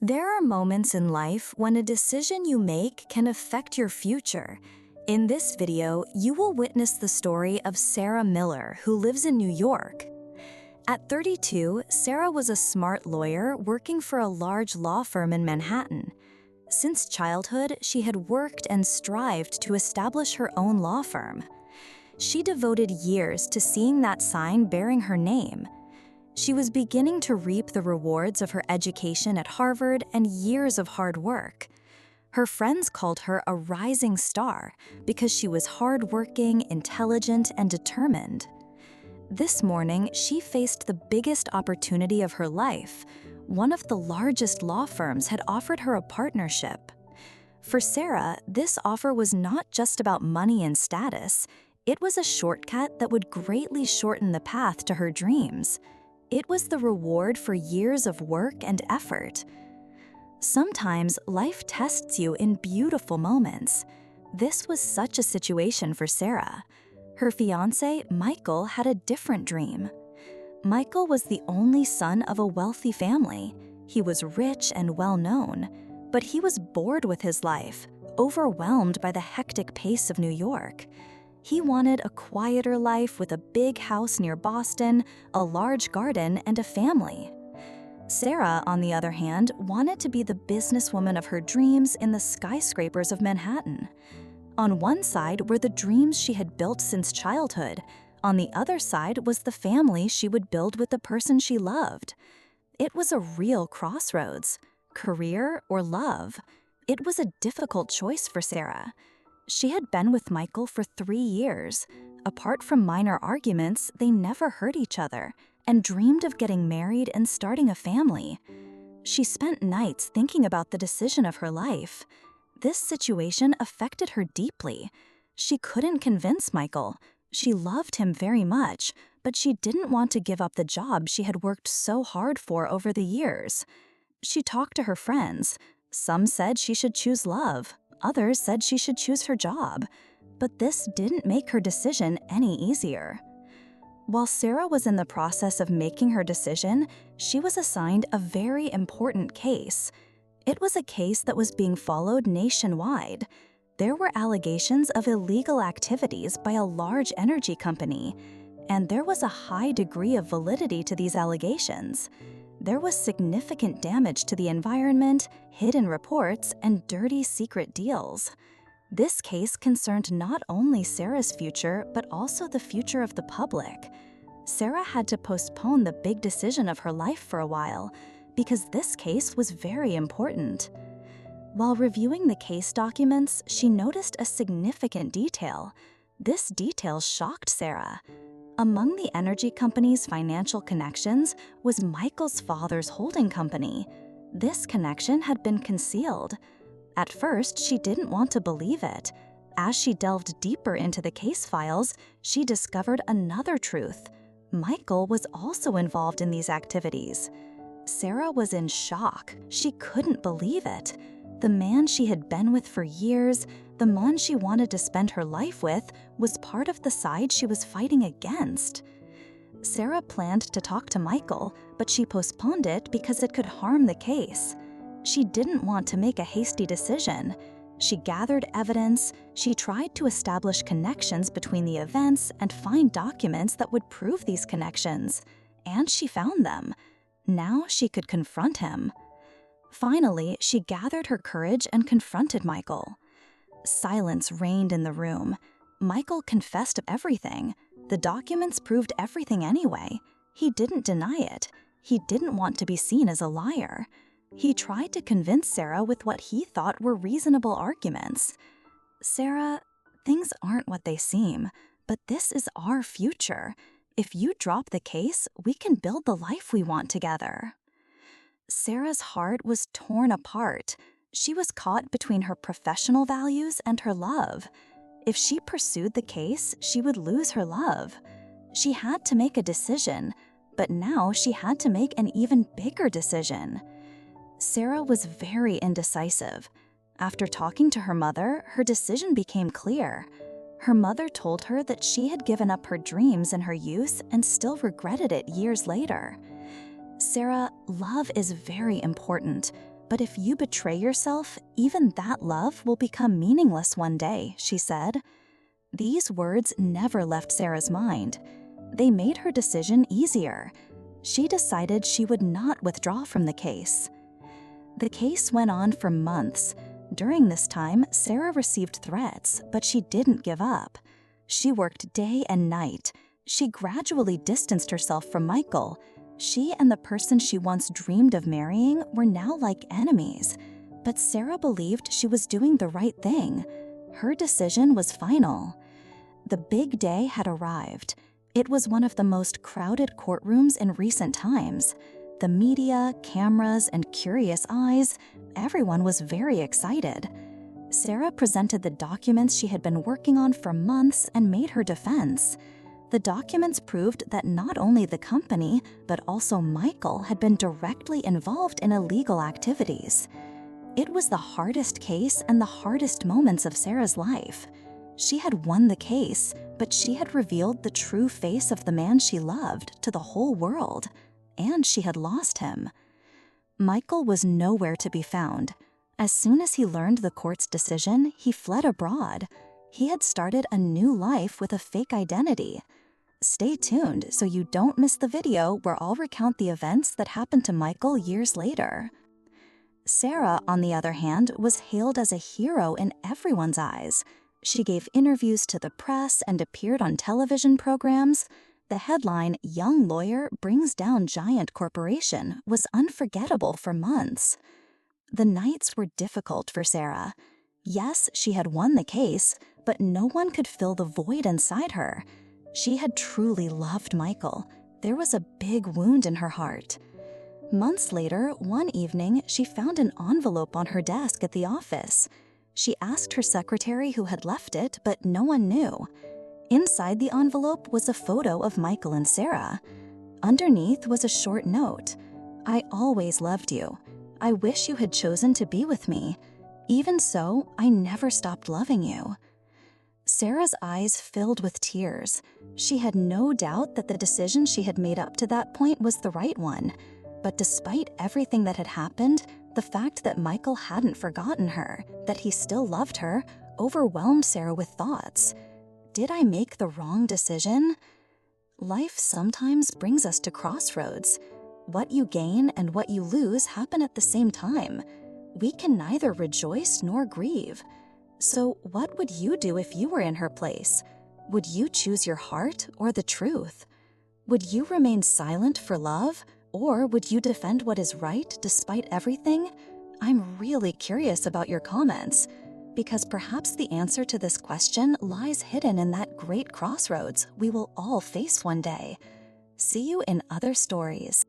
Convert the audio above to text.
There are moments in life when a decision you make can affect your future. In this video, you will witness the story of Sarah Miller, who lives in New York. At 32, Sarah was a smart lawyer working for a large law firm in Manhattan. Since childhood, she had worked and strived to establish her own law firm. She devoted years to seeing that sign bearing her name. She was beginning to reap the rewards of her education at Harvard and years of hard work. Her friends called her a rising star because she was hardworking, intelligent, and determined. This morning, she faced the biggest opportunity of her life. One of the largest law firms had offered her a partnership. For Sarah, this offer was not just about money and status. It was a shortcut that would greatly shorten the path to her dreams. It was the reward for years of work and effort. Sometimes life tests you in beautiful moments. This was such a situation for Sarah. Her fiancé, Michael, had a different dream. Michael was the only son of a wealthy family. He was rich and well-known, but he was bored with his life, overwhelmed by the hectic pace of New York. He wanted a quieter life with a big house near Boston, a large garden, and a family. Sarah, on the other hand, wanted to be the businesswoman of her dreams in the skyscrapers of Manhattan. On one side were the dreams she had built since childhood. On the other side was the family she would build with the person she loved. It was a real crossroads: career or love. It was a difficult choice for Sarah. She had been with Michael for 3 years. Apart from minor arguments, they never hurt each other and dreamed of getting married and starting a family. She spent nights thinking about the decision of her life. This situation affected her deeply. She couldn't convince Michael. She loved him very much, but she didn't want to give up the job she had worked so hard for over the years. She talked to her friends. Some said she should choose love. Others said she should choose her job, but this didn't make her decision any easier. While Sarah was in the process of making her decision, she was assigned a very important case. It was a case that was being followed nationwide. There were allegations of illegal activities by a large energy company, and there was a high degree of validity to these allegations. There was significant damage to the environment, hidden reports, and dirty secret deals. This case concerned not only Sarah's future, but also the future of the public. Sarah had to postpone the big decision of her life for a while, because this case was very important. While reviewing the case documents, she noticed a significant detail. This detail shocked Sarah. Among the energy company's financial connections was Michael's father's holding company. This connection had been concealed. At first, she didn't want to believe it. As she delved deeper into the case files, she discovered another truth. Michael was also involved in these activities. Sarah was in shock. She couldn't believe it. The man she had been with for years, the man she wanted to spend her life with, was part of the side she was fighting against. Sarah planned to talk to Michael, but she postponed it because it could harm the case. She didn't want to make a hasty decision. She gathered evidence, she tried to establish connections between the events and find documents that would prove these connections. And she found them. Now she could confront him. Finally, she gathered her courage and confronted Michael. Silence reigned in the room. Michael confessed everything. The documents proved everything anyway. He didn't deny it. He didn't want to be seen as a liar. He tried to convince Sarah with what he thought were reasonable arguments. "Sarah, things aren't what they seem, but this is our future. If you drop the case, we can build the life we want together." Sarah's heart was torn apart. She was caught between her professional values and her love. If she pursued the case, she would lose her love. She had to make a decision, but now she had to make an even bigger decision. Sarah was very indecisive. After talking to her mother, her decision became clear. Her mother told her that she had given up her dreams in her youth and still regretted it years later. "Sarah, love is very important, But if you betray yourself, even that love will become meaningless one day, she said. These words never left Sarah's mind. They made her decision easier. She decided she would not withdraw from the case. The case went on for months. During this time, Sarah received threats, but she didn't give up. She worked day and night. She gradually distanced herself from Michael. She and the person she once dreamed of marrying were now like enemies. But Sarah believed she was doing the right thing. Her decision was final. The big day had arrived. It was one of the most crowded courtrooms in recent times. The media, cameras, and curious eyes, everyone was very excited. Sarah presented the documents she had been working on for months and made her defense. The documents proved that not only the company, but also Michael had been directly involved in illegal activities. It was the hardest case and the hardest moments of Sarah's life. She had won the case, but she had revealed the true face of the man she loved to the whole world, and she had lost him. Michael was nowhere to be found. As soon as he learned the court's decision, he fled abroad. He had started a new life with a fake identity. Stay tuned so you don't miss the video where I'll recount the events that happened to Michael years later. Sarah, on the other hand, was hailed as a hero in everyone's eyes. She gave interviews to the press and appeared on television programs. The headline, "Young Lawyer Brings Down Giant Corporation," was unforgettable for months. The nights were difficult for Sarah. Yes, she had won the case, but no one could fill the void inside her. She had truly loved Michael. There was a big wound in her heart. Months later, one evening, she found an envelope on her desk at the office. She asked her secretary who had left it, but no one knew. Inside the envelope was a photo of Michael and Sarah. Underneath was a short note. "I always loved you. I wish you had chosen to be with me. Even so, I never stopped loving you." Sarah's eyes filled with tears. She had no doubt that the decision she had made up to that point was the right one. But despite everything that had happened, the fact that Michael hadn't forgotten her, that he still loved her, overwhelmed Sarah with thoughts. Did I make the wrong decision? Life sometimes brings us to crossroads. What you gain and what you lose happen at the same time. We can neither rejoice nor grieve. So what would you do if you were in her place? Would you choose your heart or the truth? Would you remain silent for love, or would you defend what is right despite everything? I'm really curious about your comments, because perhaps the answer to this question lies hidden in that great crossroads we will all face one day. See you in other stories.